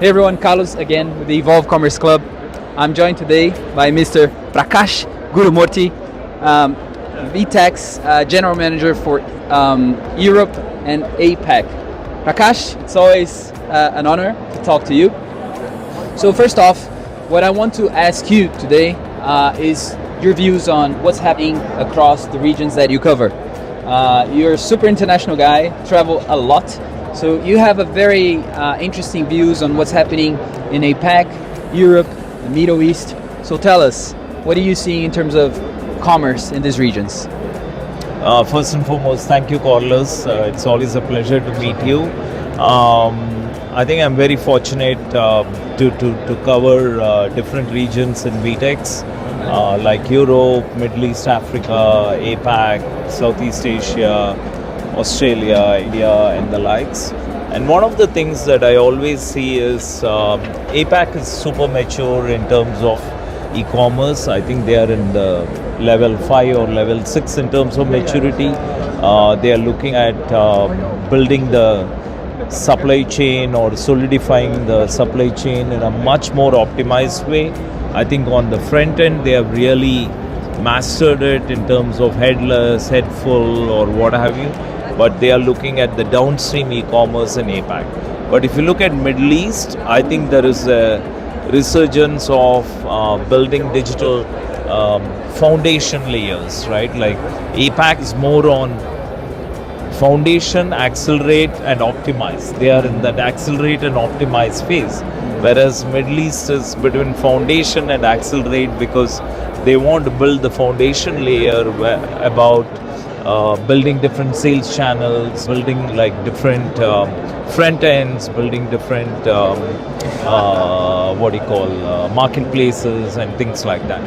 Hey everyone, Carlos again with the Evolve Commerce Club. I'm joined today by Mr. Prakash Gurumoorthy, VTEC's General Manager for Europe and APAC. Prakash, it's always an honor to talk to you. So first off, what I want to ask you today is your views on what's happening across the regions that you cover. You're a super international guy, travel a lot. So you have a very interesting views on what's happening in APAC, Europe, the Middle East. So tell us, what are you seeing in terms of commerce in these regions? First and foremost, thank you, Carlos. It's always a pleasure to meet you. I think I'm very fortunate to cover different regions in VTEX, like Europe, Middle East, Africa, APAC, Southeast Asia, Australia, India, and the likes. And one of the things that I always see is APAC is super mature in terms of e-commerce. I think they are in the level 5 or level 6 in terms of maturity. They are looking at building the supply chain or solidifying the supply chain in a much more optimized way. I think on the front end, they have really mastered it in terms of headless, headful, or what have you. But they are looking at the downstream e-commerce in APAC. But if you look at Middle East, I think there is a resurgence of building digital foundation layers, right? Like APAC is more on foundation, accelerate and optimize. They are in that accelerate and optimize phase. Whereas Middle East is between foundation and accelerate because they want to build the foundation layer about building different sales channels, building like different front ends, building different marketplaces and things like that.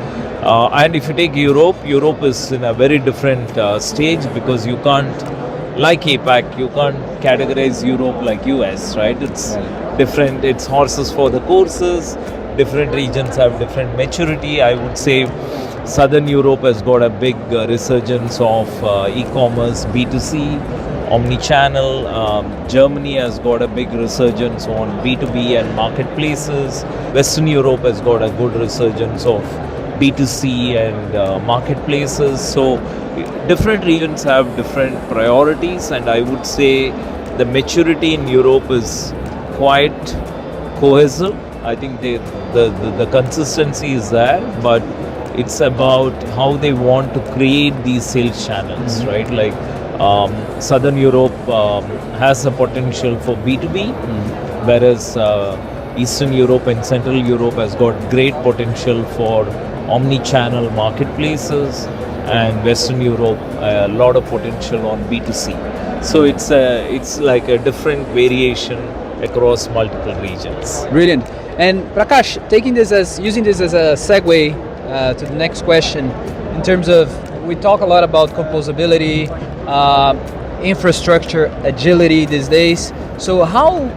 And if you take Europe, Europe is in a very different stage because you can't, like APAC, you can't categorize Europe like US, right? It's different, it's horses for the courses. Different regions have different maturity. I would say Southern Europe has got a big resurgence of e-commerce, B2C, omni-channel. Germany has got a big resurgence on B2B and marketplaces. Western Europe has got a good resurgence of B2C and marketplaces. So different regions have different priorities, and I would say the maturity in Europe is quite cohesive. I think the consistency is there, but it's about how they want to create these sales channels, right? Like Southern Europe has a potential for B2B, whereas Eastern Europe and Central Europe has got great potential for omni-channel marketplaces, and Western Europe a lot of potential on B2C. So it's like a different variation across multiple regions. Brilliant. And Prakash, using this as a segue to the next question, in terms of, we talk a lot about composability, infrastructure, agility these days. So how,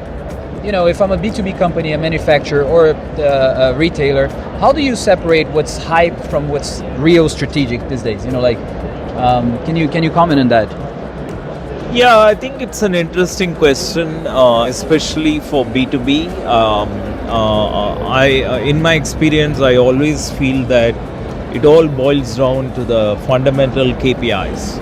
if I'm a B2B company, a manufacturer or a retailer, how do you separate what's hype from what's real strategic these days? Can you comment on that? Yeah, I think it's an interesting question, especially for B2B. In my experience, I always feel that it all boils down to the fundamental KPIs.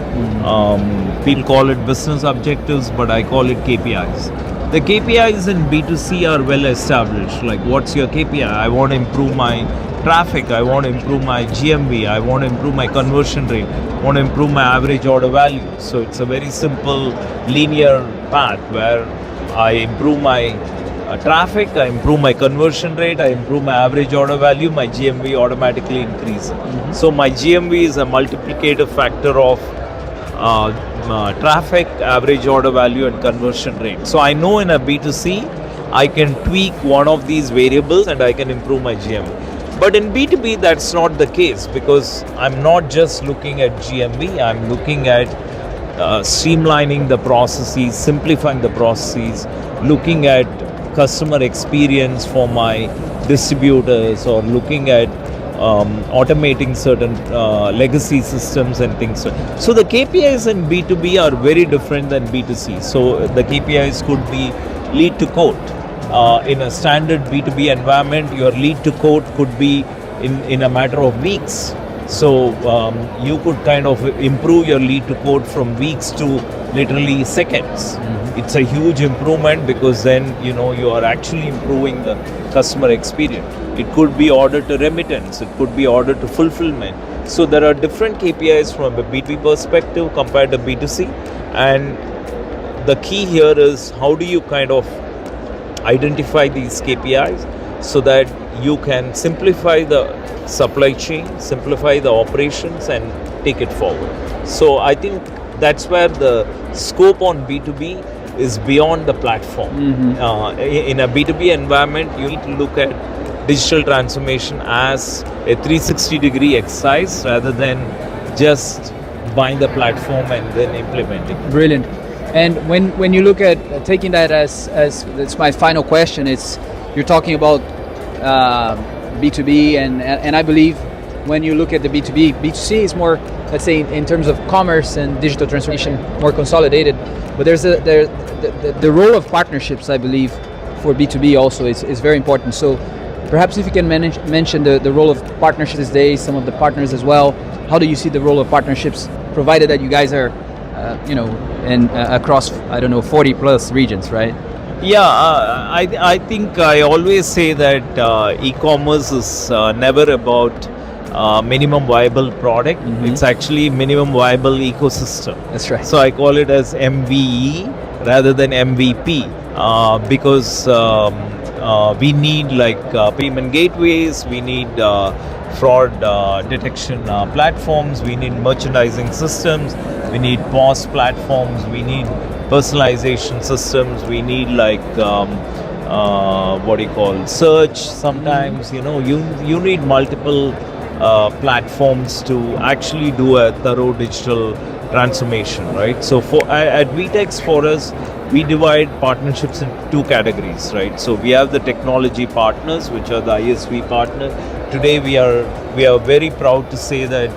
People call it business objectives, but I call it KPIs. The KPIs in B2C are well established. Like, what's your KPI? I want to improve my traffic, I want to improve my GMV, I want to improve my conversion rate, I want to improve my average order value. So it's a very simple linear path where I improve my traffic, I improve my conversion rate, I improve my average order value, my GMV automatically increases. So my GMV is a multiplicative factor of traffic, average order value and conversion rate. So I know in a B2C, I can tweak one of these variables and I can improve my GMV. But in B2B, that's not the case because I'm not just looking at GMV, I'm looking at streamlining the processes, simplifying the processes, looking at customer experience for my distributors, or looking at automating certain legacy systems and things. So the KPIs in B2B are very different than B2C. So the KPIs could be lead to quote. in a standard B2B environment, your lead to quote could be in a matter of weeks. So you could kind of improve your lead to quote from weeks to literally seconds. It's a huge improvement because then you are actually improving the customer experience. It could be order to remittance, it could be order to fulfillment. So there are different KPIs from a B2B perspective compared to B2C, and the key here is how do you kind of identify these KPIs so that you can simplify the supply chain, simplify the operations and take it forward. So I think that's where the scope on B2B is beyond the platform. In a B2B environment, you need to look at digital transformation as a 360-degree exercise rather than just buying the platform and then implementing. Brilliant. And when you look at taking that as that's my final question, it's you're talking about B2B and I believe when you look at the B2B, B2C is more, let's say, in terms of commerce and digital transformation, more consolidated. But there's the role of partnerships, I believe, for B2B also is very important. So perhaps if you can mention the role of partnerships these days, some of the partners as well. How do you see the role of partnerships, provided that you guys are, across 40 plus regions, right? Yeah, I think I always say that e-commerce is never about minimum viable product. It's actually minimum viable ecosystem. That's right. So I call it as MVE rather than MVP because we need payment gateways, we need fraud detection platforms, we need merchandising systems, we need POS platforms, we need personalization systems, we need search sometimes. You need multiple platforms to actually do a thorough digital transformation, right? So at VTEX, for us, we divide partnerships in two categories, right? So we have the technology partners, which are the ISV partners. Today we are very proud to say that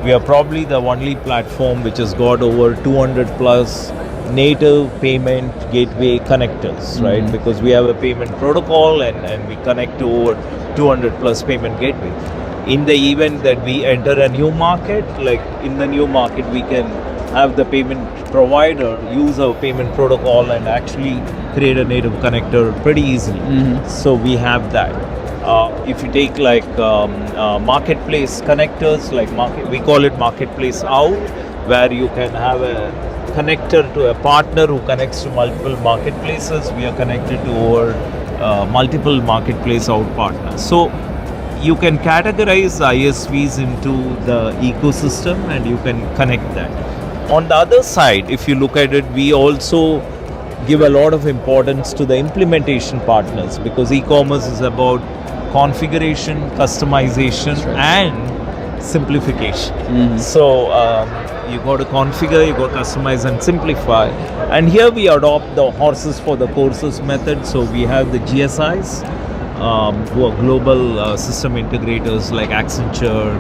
we are probably the only platform which has got over 200 plus native payment gateway connectors, right? Because we have a payment protocol and we connect to over 200 plus payment gateways. In the event that we enter a new market, like in the new market, we can have the payment provider use our payment protocol and actually create a native connector pretty easily. So we have that. If you take marketplace connectors, we call it marketplace out, where you can have a connector to a partner who connects to multiple marketplaces. We are connected to over multiple marketplace out partners. So you can categorize ISVs into the ecosystem and you can connect that. On the other side, if you look at it, we also give a lot of importance to the implementation partners, because e-commerce is about configuration, customization, and simplification. So you got to configure, you got to customize and simplify. And here we adopt the horses for the courses method. So we have the GSIs, who are global system integrators like Accenture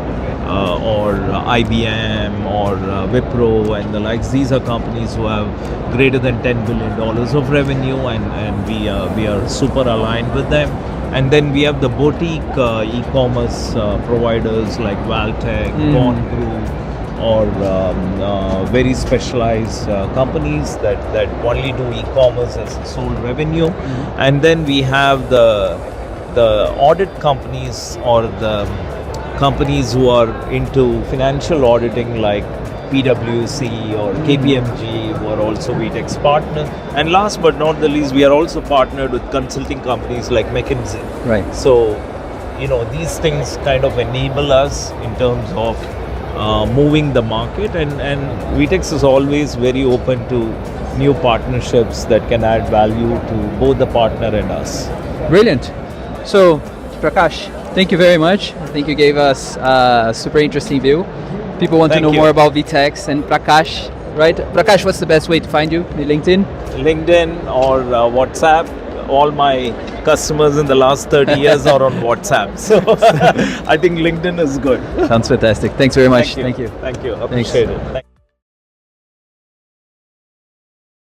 or IBM or Wipro and the likes. These are companies who have greater than $10 billion of revenue, and we are super aligned with them. And then we have the boutique e-commerce providers like Valtech, Bond Group, or very specialized companies that only do e-commerce as a sole revenue. And then we have the audit companies, or the companies who are into financial auditing like PwC or KPMG, who are also VTEX partners. And last but not the least, we are also partnered with consulting companies like McKinsey. Right. So, these things kind of enable us in terms of moving the market, and VTEX is always very open to new partnerships that can add value to both the partner and us. Brilliant. So, Prakash, thank you very much. I think you gave us a super interesting view. People want to know more about VTEX and Prakash, right? Prakash, what's the best way to find you? LinkedIn? LinkedIn or WhatsApp. All my customers in the last 30 years are on WhatsApp. So I think LinkedIn is good. Sounds fantastic. Thanks very much. Thank you. Appreciate it.